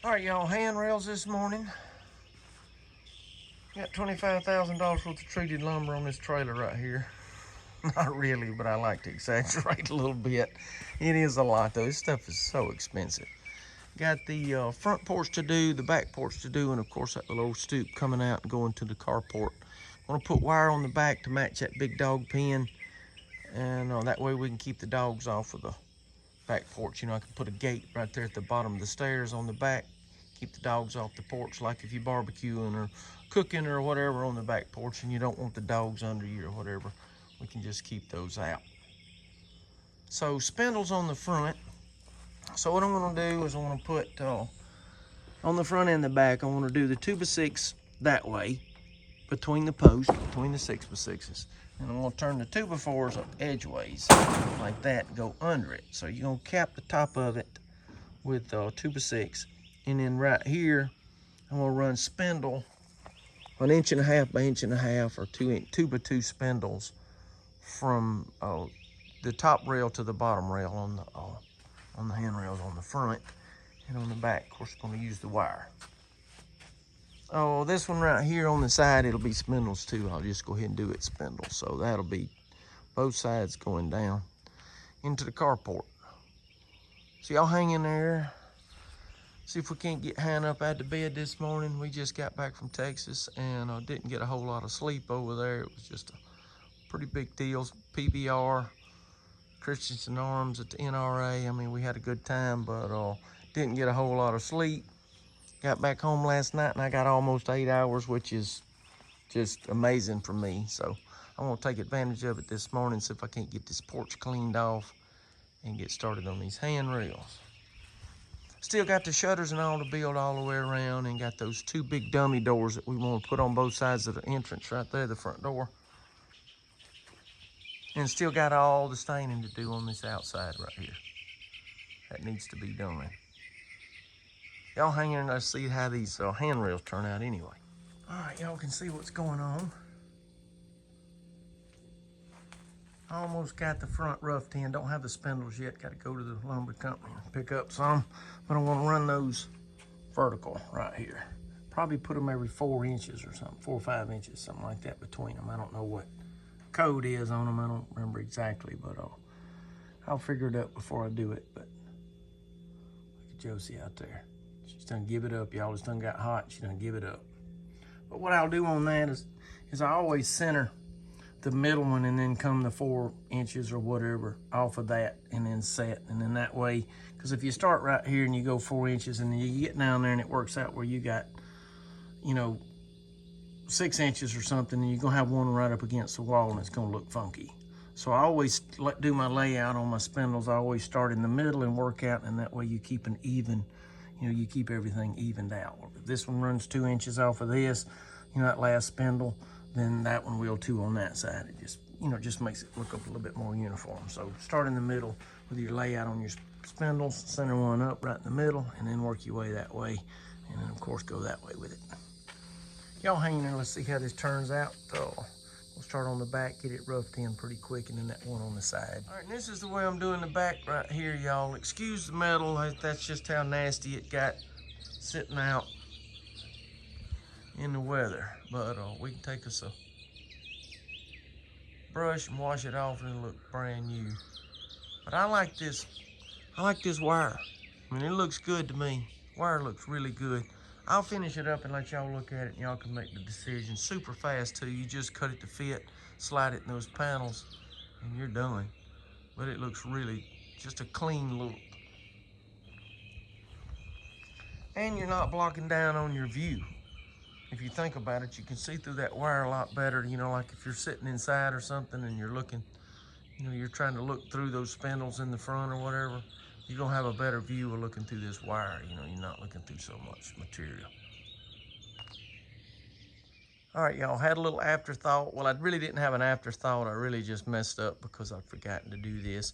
All right, y'all, handrails this morning. Got $25,000 worth of treated lumber on this trailer right here. Not really, but I like to exaggerate a little bit. It is a lot, though. This stuff is so expensive. Got the front porch to do, the back porch to do, and of course that little old stoop coming out and going to the carport. I'm gonna put wire on the back to match that big dog pen, and that way we can keep the dogs off of the back porch. You know, I can put a gate right there at the bottom of the stairs on the back, keep the dogs off the porch, like if you're barbecuing or cooking or whatever on the back porch and you don't want the dogs under you or whatever, we can just keep those out. So spindles on the front. So what I'm gonna do is I'm gonna put on the front and the back, I wanna do the 2x6 that way, between the posts, between the 6x6s. And I'm gonna turn the 2x4s up edgeways, like that, and go under it. So you're gonna cap the top of it with 2x6. And then right here, I'm gonna run spindle, 1.5 by 1.5 or 2x2 spindles from the top rail to the bottom rail on the handrails on the front, and on the back, of course, we're gonna use the wire. Oh, this one right here on the side, it'll be spindles too. I'll just go ahead and do it spindles. So that'll be both sides going down into the carport. So y'all hang in there. See if we can't get Han up out of bed this morning. We just got back from Texas and didn't get a whole lot of sleep over there. It was just a pretty big deal. PBR, Christensen Arms at the NRA. I mean, we had a good time, but didn't get a whole lot of sleep. Got back home last night and I got almost 8 hours, which is just amazing for me. So I'm gonna take advantage of it this morning, see if I can't get this porch cleaned off and get started on these handrails. Still got the shutters and all to build all the way around, and got those 2 big dummy doors that we want to put on both sides of the entrance right there, the front door. And still got all the staining to do on this outside right here. That needs to be done. Y'all hang in there and see how these handrails turn out anyway. All right, y'all can see what's going on. I almost got the front roughed in. Don't have the spindles yet. Got to go to the lumber company and pick up some. But I want to run those vertical right here. Probably put them every 4 inches or something, 4 or 5 inches, something like that between them. I don't know what code is on them. I don't remember exactly, but I'll figure it out before I do it. But look at Josie out there. She's done give it up, y'all. It's done got hot. She done give it up. But what I'll do on that is I always center the middle one and then come the 4 inches or whatever off of that and then set. And then that way, because if you start right here and you go 4 inches and then you get down there and it works out where you got, 6 inches or something, and you're gonna have one right up against the wall and it's gonna look funky. So I always do my layout on my spindles. I always start in the middle and work out, and that way you keep an even, you keep everything evened out. If this one runs 2 inches off of this, that last spindle, then that one will too on that side. It just, just makes it look a little bit more uniform. So start in the middle with your layout on your spindles, center one up right in the middle, and then work your way that way. And then of course go that way with it. Y'all hang in there, let's see how this turns out. We'll start on the back, get it roughed in pretty quick, and then that one on the side. All right, and this is the way I'm doing the back right here, y'all. Excuse the metal, that's just how nasty it got sitting out in the weather. But we can take us a brush and wash it off and it'll look brand new. But I like this wire. I mean, it looks good to me. Wire looks really good. I'll finish it up and let y'all look at it, and y'all can make the decision. Super fast too. You just cut it to fit, slide it in those panels, and you're done. But it looks really just a clean look. And you're not blocking down on your view. If you think about it, you can see through that wire a lot better. Like if you're sitting inside or something and you're looking, you're trying to look through those spindles in the front or whatever, you're gonna have a better view of looking through this wire. You're not looking through so much material. All right, y'all, had a little afterthought. Well, I really didn't have an afterthought. I really just messed up because I'd forgotten to do this.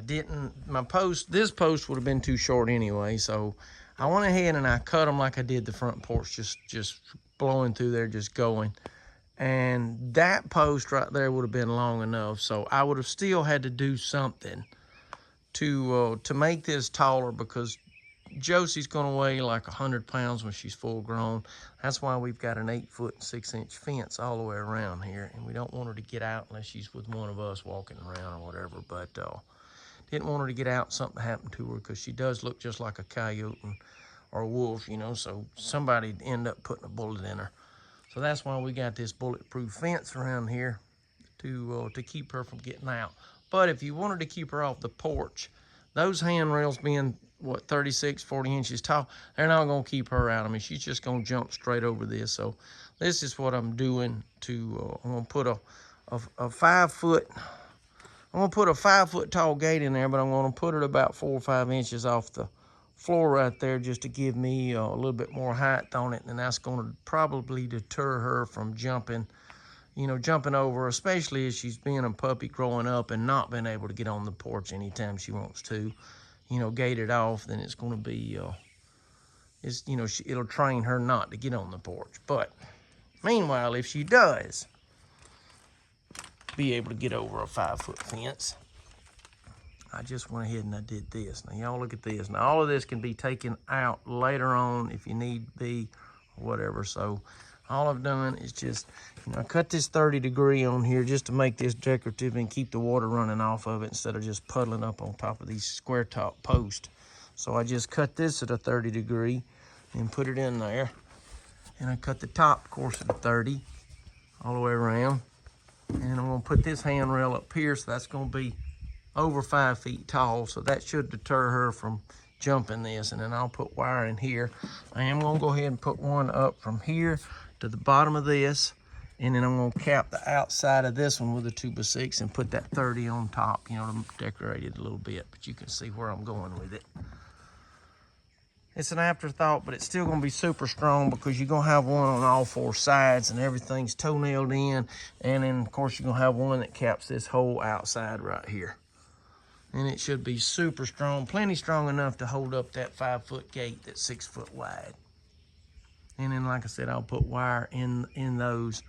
This post would have been too short anyway, so I went ahead and I cut them like I did the front porch, just blowing through there, just going. And that post right there would have been long enough, so I would have still had to do something to make this taller, because Josie's gonna weigh like 100 pounds when she's full grown. That's why we've got an 8-foot and 6-inch fence all the way around here, and we don't want her to get out unless she's with one of us walking around or whatever. But didn't want her to get out, something happened to her, because she does look just like a coyote or a wolf, you know, so somebody'd end up putting a bullet in her. So that's why we got this bulletproof fence around here to keep her from getting out. But if you wanted to keep her off the porch, those handrails being, what, 36, 40 inches tall, they're not going to keep her out. I mean, she's just going to jump straight over this. So this is what I'm doing to, I'm going to put a 5-foot, I'm going to put a 5-foot tall gate in there, but I'm going to put it about 4 or 5 inches off the floor right there just to give me a little bit more height on it. And that's going to probably deter her from jumping, you know, jumping over, especially as she's being a puppy growing up and not being able to get on the porch anytime she wants to, you know, gate it off. Then it's going to be, you know, it'll train her not to get on the porch. But meanwhile, if she does be able to get over a 5-foot fence, I just went ahead and I did this. Now, y'all look at this. Now, all of this can be taken out later on if you need be, or whatever. So all I've done is just, you know, I cut this 30-degree on here just to make this decorative and keep the water running off of it instead of just puddling up on top of these square top posts. So I just cut this at a 30-degree and put it in there. And I cut the top, of course, at a 30 all the way around. And I'm going to put this handrail up here, so that's going to be over 5 feet tall. So that should deter her from jumping this. And then I'll put wire in here. I am going to go ahead and put one up from here to the bottom of this, and then I'm going to cap the outside of this one with a 2x6 and put that 30 on top, you know, to decorate it a little bit. But you can see where I'm going with it. It's an afterthought, but it's still going to be super strong because you're going to have one on all 4 sides and everything's toe-nailed in. And then, of course, you're going to have one that caps this whole outside right here. And it should be super strong, plenty strong enough to hold up that 5-foot gate that's 6 foot wide. And then, like I said, I'll put wire in those.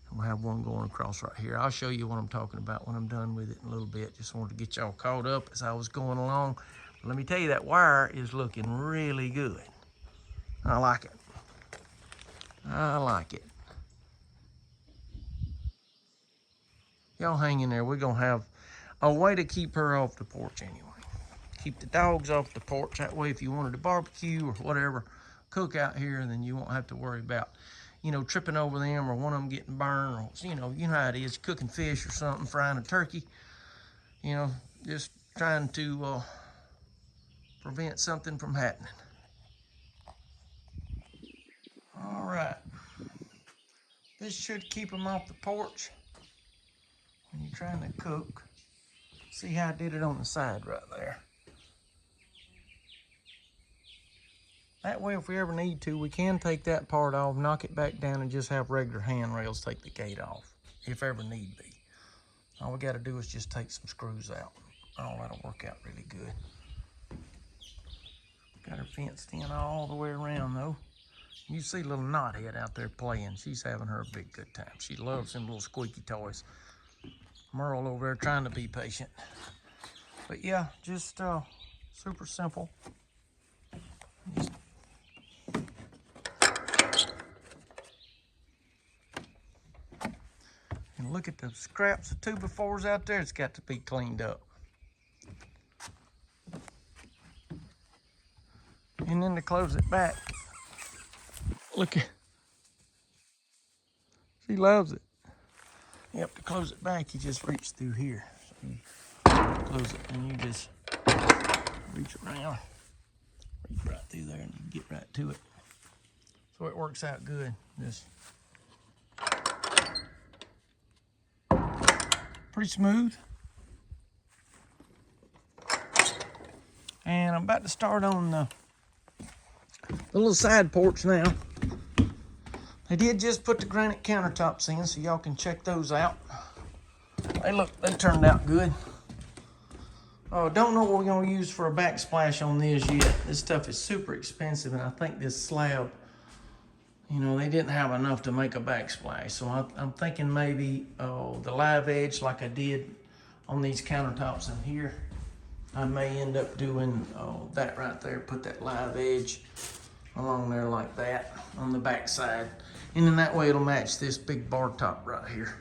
And we'll have one going across right here. I'll show you what I'm talking about when I'm done with it in a little bit. Just wanted to get y'all caught up as I was going along. Let me tell you, that wire is looking really good. I like it. I like it. Y'all hang in there. We're going to have a way to keep her off the porch anyway. Keep the dogs off the porch. That way, if you wanted to barbecue or whatever, cook out here, then you won't have to worry about, you know, tripping over them or one of them getting burned, or, you know how it is, cooking fish or something, frying a turkey, you know, just trying to prevent something from happening. All right. This should keep them off the porch when you're trying to cook. See how I did it on the side right there. That way, if we ever need to, we can take that part off, knock it back down, and just have regular handrails take the gate off, if ever need be. All we got to do is just take some screws out. Oh, that'll work out really good. Got her fenced in all the way around, though. You see little knothead out there playing. She's having her a big good time. She loves them little squeaky toys. Merle over there trying to be patient. But yeah, just super simple. Just and look at the scraps of 2x4s out there. It's got to be cleaned up. And then to close it back, look at, she loves it. Yep, to close it back, you just reach through here. So you close it and you just reach around, reach right through there and you get right to it. So it works out good. Just pretty smooth. And I'm about to start on the little side porch now. They did just put the granite countertops in, so y'all can check those out. They turned out good. Oh, don't know what we're gonna use for a backsplash on this yet. This stuff is super expensive, and I think this slab, you know, they didn't have enough to make a backsplash. So I'm thinking maybe the live edge like I did on these countertops in here. I may end up doing that right there, put that live edge along there like that on the back side. And then that way it'll match this big bar top right here.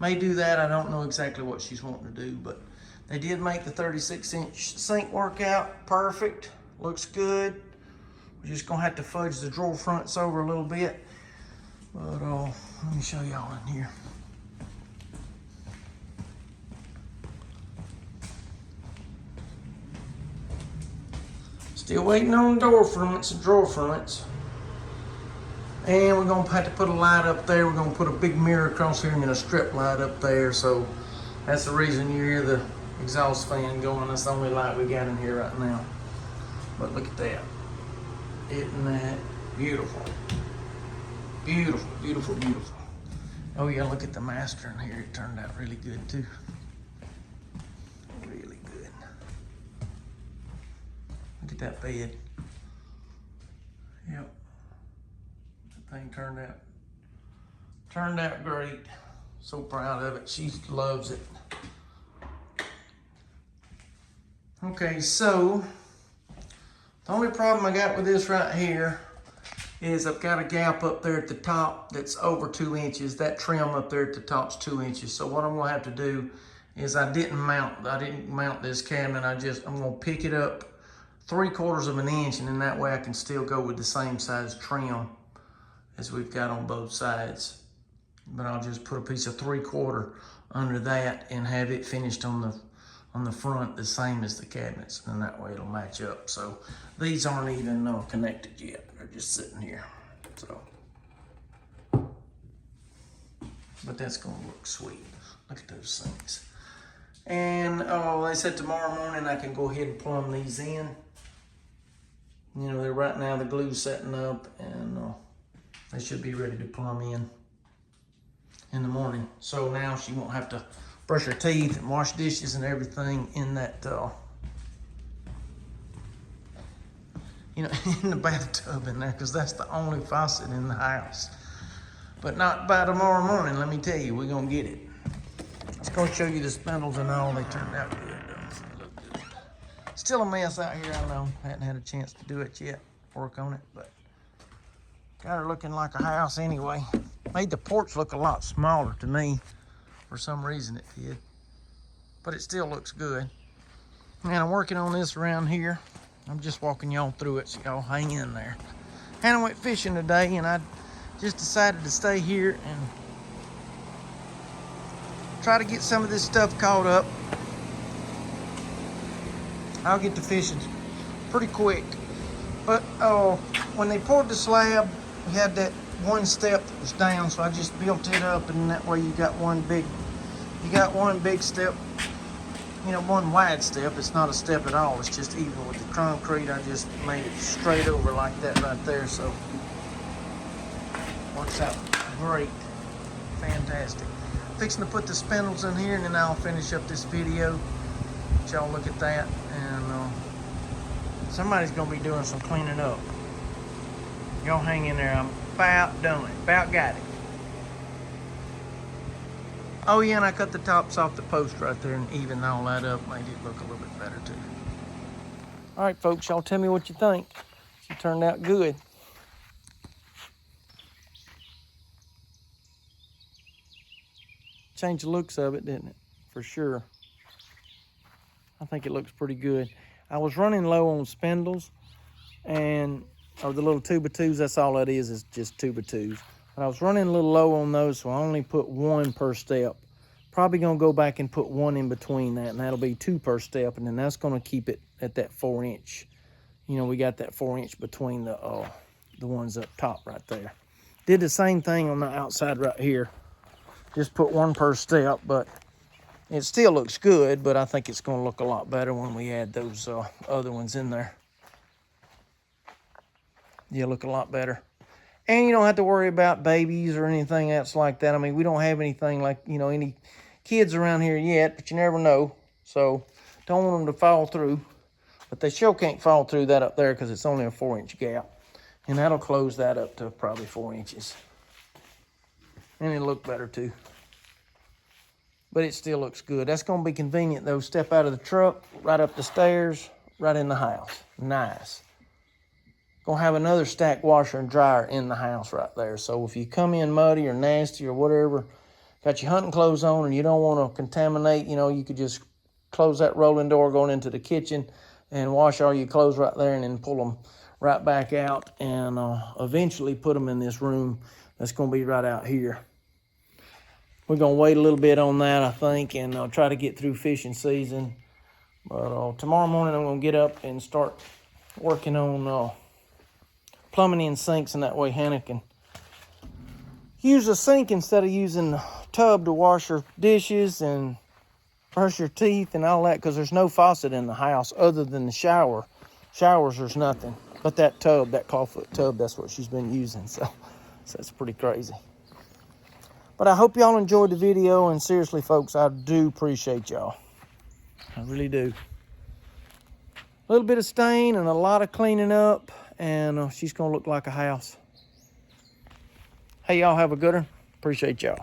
May do that, I don't know exactly what she's wanting to do, but they did make the 36-inch sink work out perfect. Looks good. We're just gonna have to fudge the drawer fronts over a little bit. But let me show y'all in here. Still waiting on door fronts and drawer fronts. And we're gonna have to put a light up there. We're gonna put a big mirror across here and then a strip light up there. So that's the reason you hear the exhaust fan going. That's the only light we got in here right now. But look at that. Isn't that beautiful? Beautiful, beautiful, beautiful. Oh yeah, look at the master in here. It turned out really good too. Really good. Look at that bed. Yep. That thing turned out great. So proud of it. She loves it. Okay, so the only problem I got with this right here is I've got a gap up there at the top that's over 2 inches. That trim up there at the top's 2 inches. So what I'm gonna have to do is I didn't mount this cabinet. I'm gonna pick it up 3/4 of an inch, and then that way I can still go with the same size trim as we've got on both sides. But I'll just put a piece of 3/4 under that and have it finished on the front the same as the cabinets, and that way it'll match up. So these aren't even connected yet. They're just sitting here. So, but that's gonna look sweet. Look at those things. And they said tomorrow morning I can go ahead and plumb these in. You know, right now the glue's setting up, and they should be ready to plumb in the morning. So now she won't have to brush her teeth and wash dishes and everything in that, in the bathtub in there, because that's the only faucet in the house. But not by tomorrow morning, let me tell you, we're gonna get it. Just gonna show you the spindles and all. They turned out good. Still a mess out here, I know. Hadn't had a chance to do it yet, work on it, but got her looking like a house anyway. Made the porch look a lot smaller to me. For some reason it did, but it still looks good. And I'm working on this around here. I'm just walking y'all through it, so y'all hang in there. Hannah went fishing today, and I just decided to stay here and try to get some of this stuff caught up. I'll get to fishing pretty quick. But when they poured the slab, we had that one step that was down, so I just built it up, and that way you got one big step, one wide step. It's not a step at all, it's just even with the concrete. I just made it straight over like that right there, so works out great. Fantastic. Fixing to put the spindles in here, and then I'll finish up this video. Let y'all look at that, and somebody's gonna be doing some cleaning up. Y'all hang in there. I'm about done. About got it. Oh yeah, and I cut the tops off the post right there and evened all that up. Made it look a little bit better too. All right, folks, y'all tell me what you think. She turned out good. Changed the looks of it, didn't it? For sure. I think it looks pretty good. I was running low on spindles, or the little 2x2s, that's all that is just 2x2s. But I was running a little low on those, so I only put 1 per step. Probably gonna go back and put 1 in between that, and that'll be 2 per step, and then that's gonna keep it at that 4 inch. We got that 4 inch between the ones up top right there. Did the same thing on the outside right here. Just put 1 per step, but it still looks good, but I think it's gonna look a lot better when we add those other ones in there. Yeah, look a lot better. And you don't have to worry about babies or anything else like that. I mean, we don't have anything like, any kids around here yet, but you never know. So don't want them to fall through. But they sure can't fall through that up there because it's only a 4 inch gap. And that'll close that up to probably 4 inches. And it'll look better too. but it still looks good. That's going to be convenient, though. Step out of the truck, right up the stairs, right in the house. Nice. Going to have another stack washer and dryer in the house right there. So if you come in muddy or nasty or whatever, got your hunting clothes on and you don't want to contaminate, you know, you could just close that rolling door going into the kitchen and wash all your clothes right there and then pull them right back out and eventually put them in this room that's going to be right out here. We're going to wait a little bit on that, I think, and try to get through fishing season. But tomorrow morning I'm going to get up and start working on plumbing in sinks, and that way Hannah can use a sink instead of using a tub to wash her dishes and brush your teeth and all that, because there's no faucet in the house other than the shower. Showers, there's nothing but that tub, that clawfoot tub. That's what she's been using, so that's pretty crazy. But I hope y'all enjoyed the video, and seriously, folks, I do appreciate y'all. I really do. A little bit of stain and a lot of cleaning up, and she's going to look like a house. Hey, y'all have a good one. Appreciate y'all.